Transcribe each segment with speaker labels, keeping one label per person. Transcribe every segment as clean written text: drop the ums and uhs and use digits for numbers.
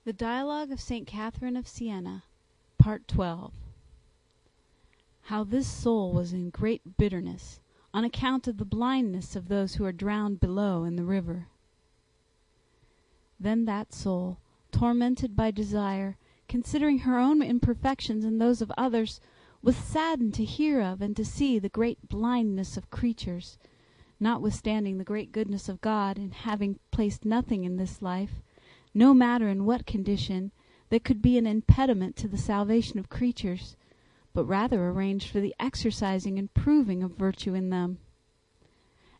Speaker 1: The Dialogue of St. Catherine of Siena, Part 12. How this soul was in great bitterness, on account of the blindness of those who are drowned below in the river. Then that soul, tormented by desire, considering her own imperfections and those of others, was saddened to hear of and to see the great blindness of creatures, notwithstanding the great goodness of God in having placed nothing in this life, no matter in what condition, that could be an impediment to the salvation of creatures, but rather arranged for the exercising and proving of virtue in them.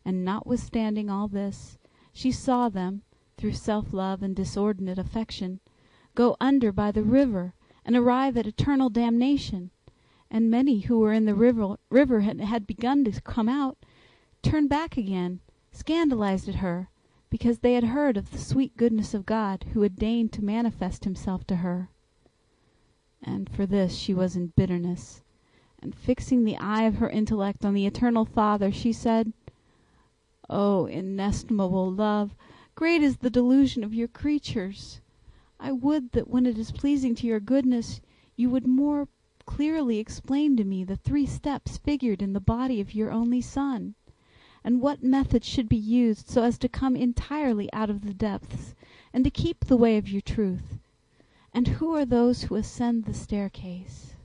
Speaker 1: And notwithstanding all this, she saw them, through self-love and disordinate affection, go under by the river, and arrive at eternal damnation, and many who were in the river had begun to come out, turned back again, scandalized at her, because they had heard of the sweet goodness of God, who had deigned to manifest himself to her. And for this she was in bitterness, and fixing the eye of her intellect on the eternal Father, she said, "O inestimable love, great is the delusion of your creatures. I would that when it is pleasing to your goodness, you would more clearly explain to me the 3 steps figured in the body of your only Son, and what method should be used so as to come entirely out of the depths, and to keep the way of your truth. And who are those who ascend the staircase?"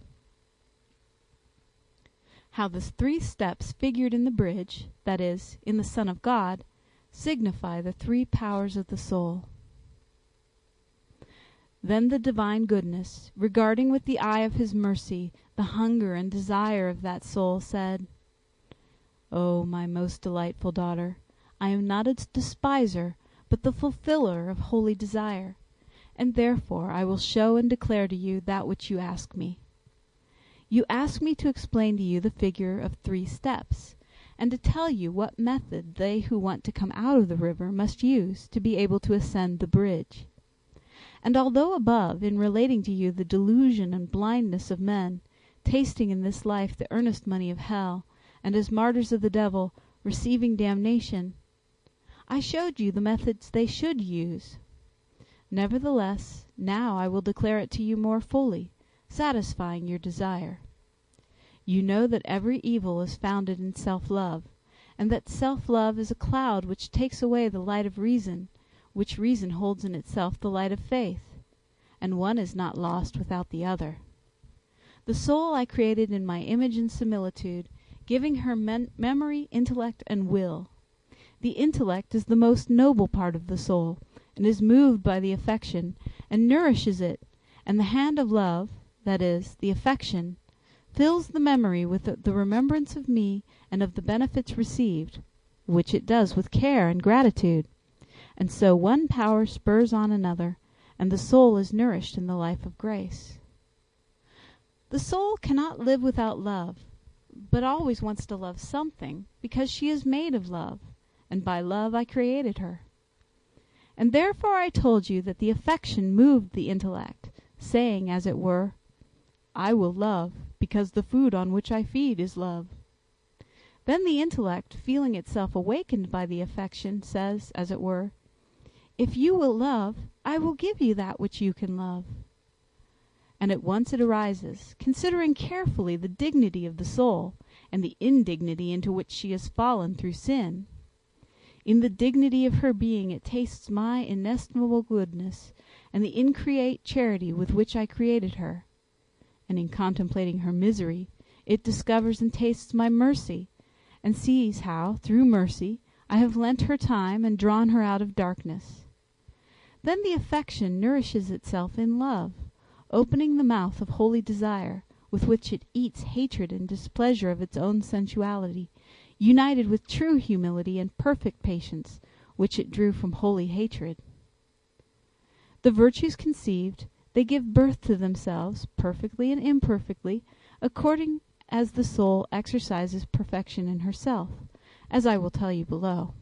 Speaker 1: How the 3 steps figured in the bridge, that is, in the Son of God, signify the 3 powers of the soul. Then the divine goodness, regarding with the eye of his mercy the hunger and desire of that soul, said, "O my most delightful daughter, I am not a despiser, but the fulfiller of holy desire, and therefore I will show and declare to you that which you ask me. You ask me to explain to you the figure of 3 steps, and to tell you what method they who want to come out of the river must use to be able to ascend the bridge. And although above, in relating to you the delusion and blindness of men, tasting in this life the earnest money of hell, and as martyrs of the devil, receiving damnation, I showed you the methods they should use. Nevertheless, now I will declare it to you more fully, satisfying your desire. You know that every evil is founded in self-love, and that self-love is a cloud which takes away the light of reason, which reason holds in itself the light of faith, and one is not lost without the other. The soul I created in my image and similitude, giving her memory, intellect, and will. The intellect is the most noble part of the soul, and is moved by the affection, and nourishes it, and the hand of love, that is, the affection, fills the memory with the remembrance of me and of the benefits received, which it does with care and gratitude, and so one power spurs on another, and the soul is nourished in the life of grace. The soul cannot live without love, but always wants to love something, because she is made of love, and by love I created her. And therefore I told you that the affection moved the intellect, saying, as it were, I will love, because the food on which I feed is love. Then the intellect, feeling itself awakened by the affection, says, as it were, If you will love, I will give you that which you can love. And at once it arises, considering carefully the dignity of the soul, and the indignity into which she has fallen through sin. In the dignity of her being it tastes my inestimable goodness, and the increate charity with which I created her. And in contemplating her misery, it discovers and tastes my mercy, and sees how, through mercy, I have lent her time and drawn her out of darkness. Then the affection nourishes itself in love, opening the mouth of holy desire, with which it eats hatred and displeasure of its own sensuality, united with true humility and perfect patience, which it drew from holy hatred. The virtues conceived, they give birth to themselves, perfectly and imperfectly, according as the soul exercises perfection in herself, as I will tell you below.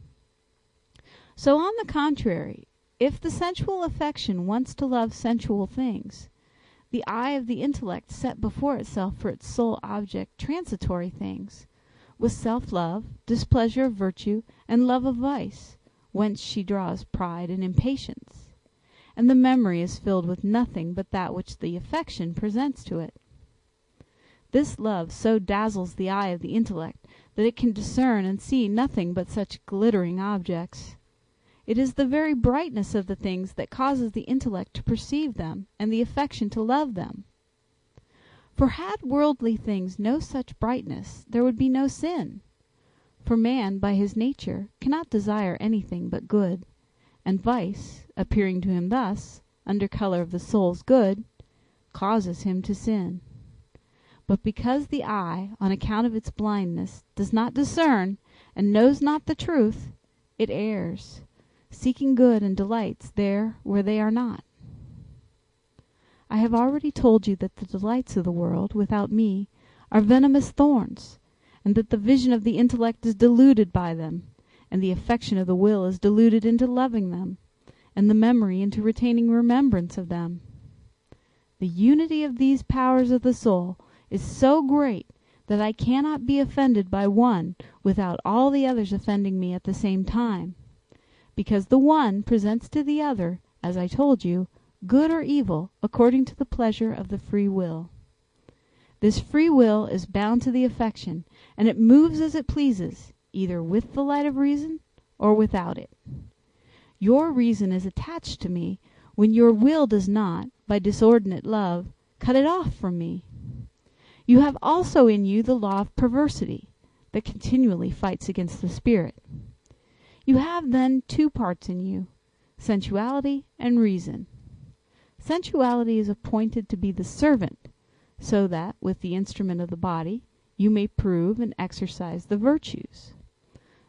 Speaker 1: So on the contrary, if the sensual affection wants to love sensual things, the eye of the intellect set before itself for its sole object transitory things, with self-love, displeasure of virtue, and love of vice, whence she draws pride and impatience. and the memory is filled with nothing but that which the affection presents to it. This love so dazzles the eye of the intellect that it can discern and see nothing but such glittering objects. It is the very brightness of the things that causes the intellect to perceive them, and the affection to love them. For had worldly things no such brightness, there would be no sin. For man, by his nature, cannot desire anything but good, and vice, appearing to him thus, under colour of the soul's good, causes him to sin. But because the eye, on account of its blindness, does not discern, and knows not the truth, it errs, seeking good and delights there where they are not. I have already told you that the delights of the world, without me, are venomous thorns, and that the vision of the intellect is deluded by them, and the affection of the will is deluded into loving them, and the memory into retaining remembrance of them. The unity of these powers of the soul is so great that I cannot be offended by one without all the others offending me at the same time, because the one presents to the other, as I told you, good or evil according to the pleasure of the free will. This free will is bound to the affection, and it moves as it pleases, either with the light of reason or without it. Your reason is attached to me when your will does not, by disordinate love, cut it off from me. You have also in you the law of perversity, that continually fights against the spirit. You have then two parts in you, sensuality and reason. Sensuality is appointed to be the servant, so that, with the instrument of the body, you may prove and exercise the virtues.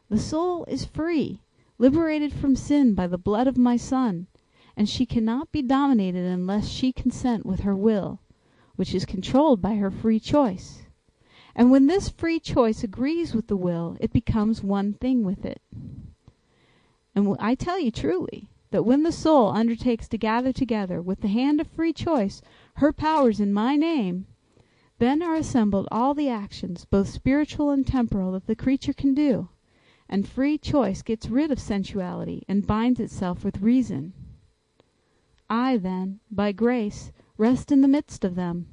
Speaker 1: The soul is free, liberated from sin by the blood of my Son, and she cannot be dominated unless she consent with her will, which is controlled by her free choice. And when this free choice agrees with the will, it becomes one thing with it. And I tell you truly, that when the soul undertakes to gather together with the hand of free choice her powers in my name, then are assembled all the actions, both spiritual and temporal, that the creature can do, and free choice gets rid of sensuality and binds itself with reason. I, then, by grace, rest in the midst of them.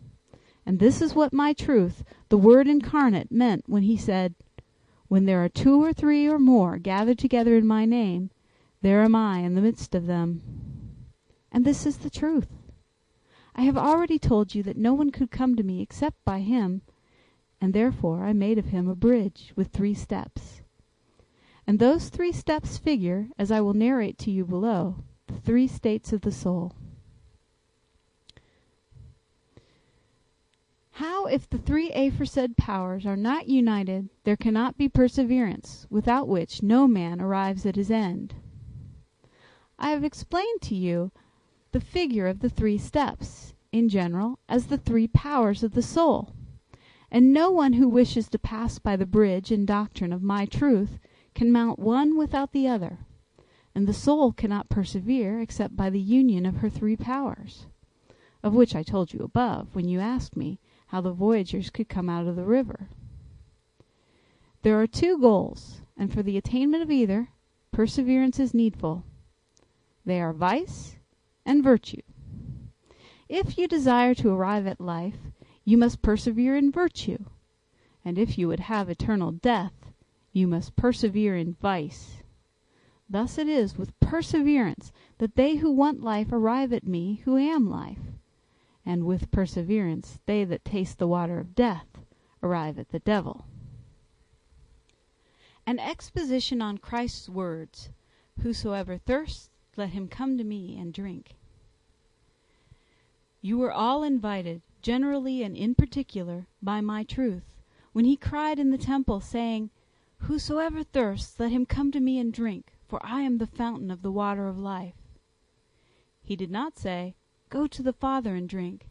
Speaker 1: And this is what my truth, the Word incarnate, meant when he said, "When there are 2 or 3 or more gathered together in my name, there am I in the midst of them." And this is the truth. I have already told you that no one could come to me except by him, and therefore I made of him a bridge with 3 steps. And those 3 steps figure, as I will narrate to you below, the 3 states of the soul. How, if the 3 aforesaid powers are not united, there cannot be perseverance, without which no man arrives at his end. I have explained to you the figure of the 3 steps, in general, as the 3 powers of the soul, and no one who wishes to pass by the bridge and doctrine of my truth can mount one without the other, and the soul cannot persevere except by the union of her 3 powers, of which I told you above, when you asked me how the voyagers could come out of the river. There are 2 goals, and for the attainment of either, perseverance is needful. They are vice and virtue. If you desire to arrive at life, you must persevere in virtue, and if you would have eternal death, you must persevere in vice. Thus it is with perseverance that they who want life arrive at me who am life, and with perseverance they that taste the water of death arrive at the devil. An exposition on Christ's words, "Whosoever thirsts, let him come to me and drink." You were all invited, generally and in particular, by my truth, when he cried in the temple, saying, "Whosoever thirsts, let him come to me and drink, for I am the fountain of the water of life." He did not say, "Go to the Father and drink,"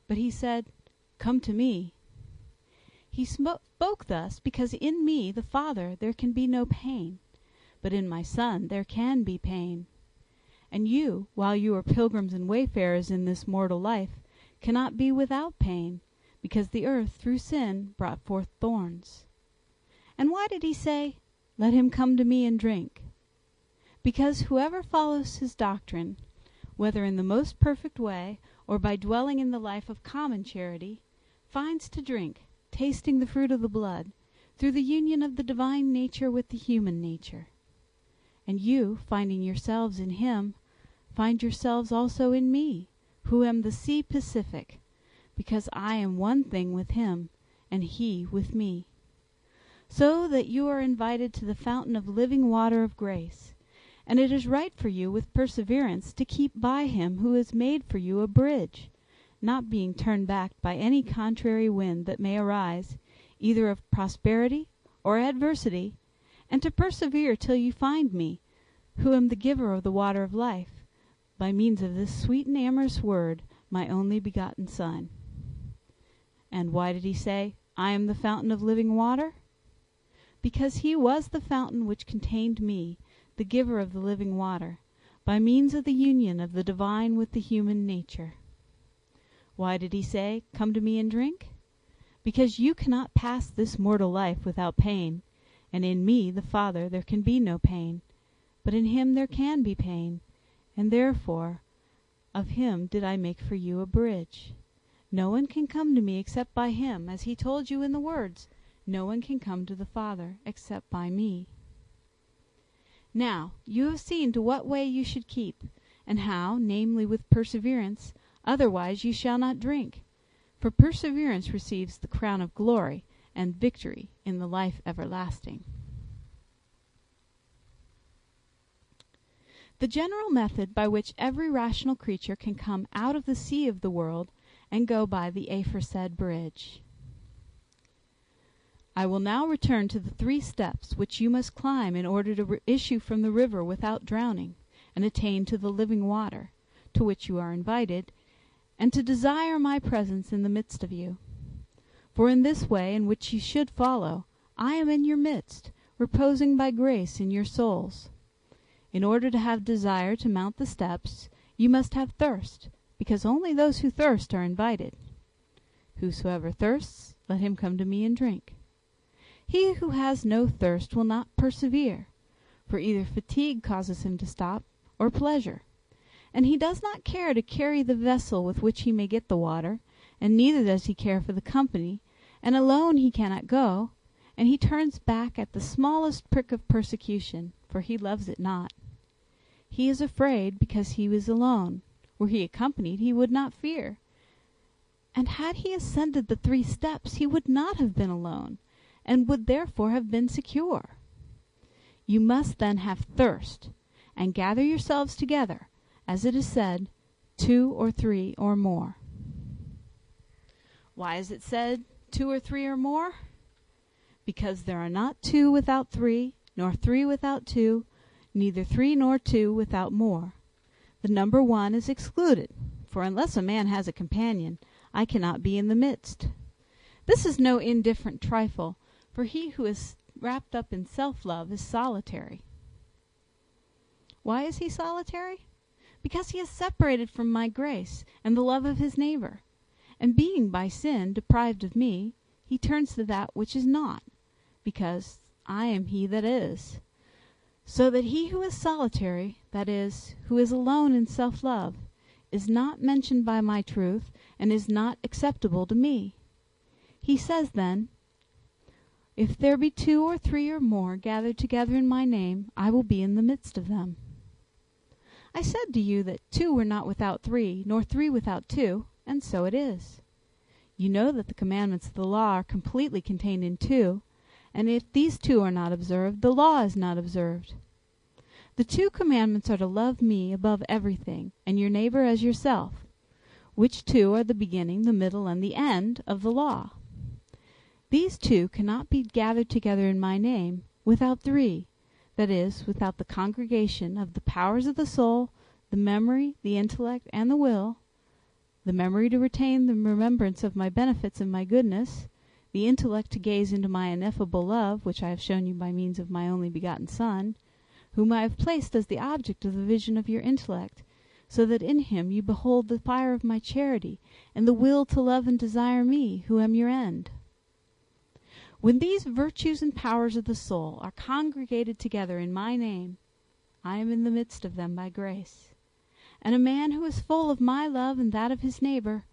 Speaker 1: but he said, "Come to me." He spoke thus because in me, the Father, there can be no pain, but in my Son there can be pain. And you, while you are pilgrims and wayfarers in this mortal life, cannot be without pain, because the earth through sin brought forth thorns. And why did he say, "Let him come to me and drink"? Because whoever follows his doctrine whether in the most perfect way, or by dwelling in the life of common charity, finds to drink, tasting the fruit of the blood, through the union of the divine nature with the human nature. And you, finding yourselves in him, find yourselves also in me, who am the sea Pacific, because I am one thing with him, and he with me. So that you are invited to the fountain of living water of grace, and it is right for you with perseverance to keep by him who has made for you a bridge, not being turned back by any contrary wind that may arise, either of prosperity or adversity, and to persevere till you find me, who am the giver of the water of life, by means of this sweet and amorous word, my only begotten Son. And why did he say, I am the fountain of living water? Because he was the fountain which contained me, the giver of the living water, by means of the union of the divine with the human nature. Why did he say, Come to me and drink? Because you cannot pass this mortal life without pain, and in me, the Father, there can be no pain, but in him there can be pain, and therefore of him did I make for you a bridge. No one can come to me except by him, as he told you in the words, No one can come to the Father except by me. Now you have seen to what way you should keep, and how, namely with perseverance, otherwise you shall not drink. For perseverance receives the crown of glory and victory in the life everlasting. The general method by which every rational creature can come out of the sea of the world and go by the aforesaid bridge. I will now return to the 3 steps which you must climb in order to issue from the river without drowning, and attain to the living water, to which you are invited, and to desire my presence in the midst of you. For in this way in which you should follow, I am in your midst, reposing by grace in your souls. In order to have desire to mount the steps, you must have thirst, because only those who thirst are invited. Whosoever thirsts, let him come to me and drink. He who has no thirst will not persevere, for either fatigue causes him to stop, or pleasure. And he does not care to carry the vessel with which he may get the water, and neither does he care for the company, and alone he cannot go, and he turns back at the smallest prick of persecution, for he loves it not. He is afraid because he is alone. Were he accompanied, he would not fear. And had he ascended the 3 steps, he would not have been alone, and would therefore have been secure. You must then have thirst, and gather yourselves together, as it is said, 2 or 3 or more. Why is it said 2 or 3 or more? Because there are not 2 without 3, nor 3 without 2, neither 3 nor 2 without more. The number 1 is excluded, for unless a man has a companion, I cannot be in the midst. This is no indifferent trifle, for he who is wrapped up in self-love is solitary. Why is he solitary? Because he is separated from my grace and the love of his neighbor, and being by sin deprived of me, he turns to that which is not, because I am he that is. So that he who is solitary, that is, who is alone in self-love, is not mentioned by my truth, and is not acceptable to me. He says then, If there be 2 or 3 or more gathered together in my name, I will be in the midst of them. I said to you that 2 were not without 3, nor 3 without 2, and so it is. You know that the commandments of the law are completely contained in 2, and if these 2 are not observed, the law is not observed. The 2 commandments are to love me above everything, and your neighbor as yourself, which 2 are the beginning, the middle, and the end of the law. These 2 cannot be gathered together in my name without 3, that is, without the congregation of the powers of the soul, the memory, the intellect, and the will, the memory to retain the remembrance of my benefits and my goodness, the intellect to gaze into my ineffable love, which I have shown you by means of my only begotten Son, whom I have placed as the object of the vision of your intellect, so that in him you behold the fire of my charity, and the will to love and desire me, who am your end. When these virtues and powers of the soul are congregated together in my name, I am in the midst of them by grace. and a man who is full of my love and that of his neighbor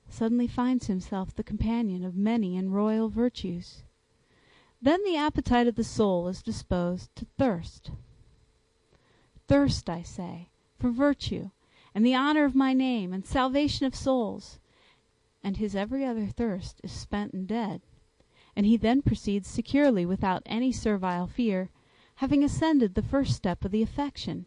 Speaker 1: suddenly finds himself the companion of many and royal virtues. Then the appetite of the soul is disposed to thirst. Thirst, I say, for virtue, and the honor of my name, and salvation of souls, and his every other thirst is spent and dead, and he then proceeds securely without any servile fear, having ascended the first step of the affection.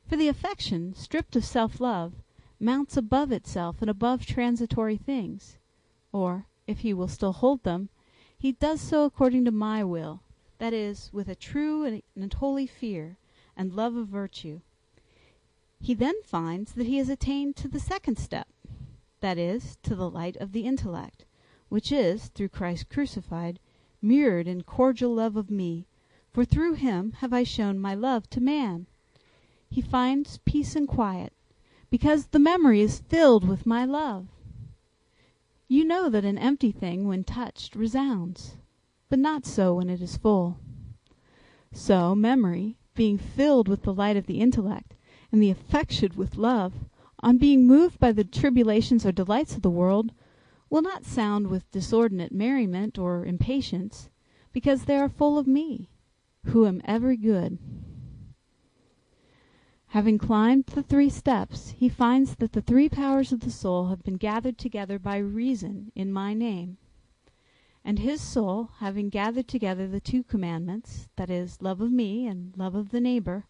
Speaker 1: For the affection, stripped of self-love, mounts above itself and above transitory things, or, if he will still hold them, he does so according to my will, that is, with a true and holy fear and love of virtue. He then finds that he has attained to the second step, that is, to the light of the intellect, which is, through Christ crucified, mirrored in cordial love of me, for through him have I shown my love to man. He finds peace and quiet, because the memory is filled with my love. You know that an empty thing, when touched, resounds, but not so when it is full. So memory, being filled with the light of the intellect, and the affection with love, on being moved by the tribulations or delights of the world, will not sound with disordinate merriment or impatience, because they are full of me, who am ever good. Having climbed the 3 steps, he finds that the 3 powers of the soul have been gathered together by reason in my name. And his soul, having gathered together the 2 commandments, that is, love of me and love of the neighbor,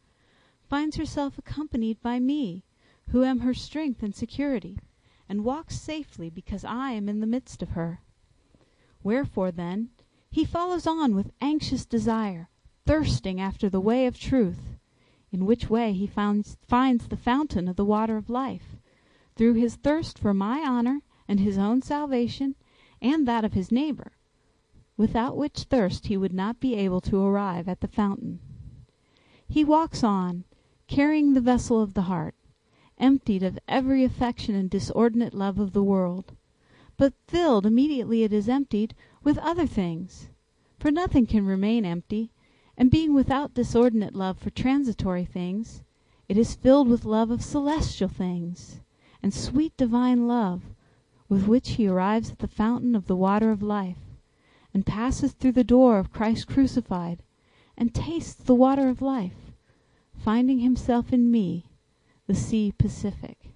Speaker 1: finds herself accompanied by me, who am her strength and security, and walks safely because I am in the midst of her. Wherefore, then, he follows on with anxious desire, thirsting after the way of truth, in which way he finds the fountain of the water of life, through his thirst for my honor and his own salvation and that of his neighbor, without which thirst he would not be able to arrive at the fountain. He walks on, carrying the vessel of the heart, emptied of every affection and disordinate love of the world, but filled immediately it is emptied with other things, for nothing can remain empty, and being without disordinate love for transitory things, it is filled with love of celestial things, and sweet divine love, with which he arrives at the fountain of the water of life, and passes through the door of Christ crucified, and tastes the water of life, finding himself in me, the sea Pacific.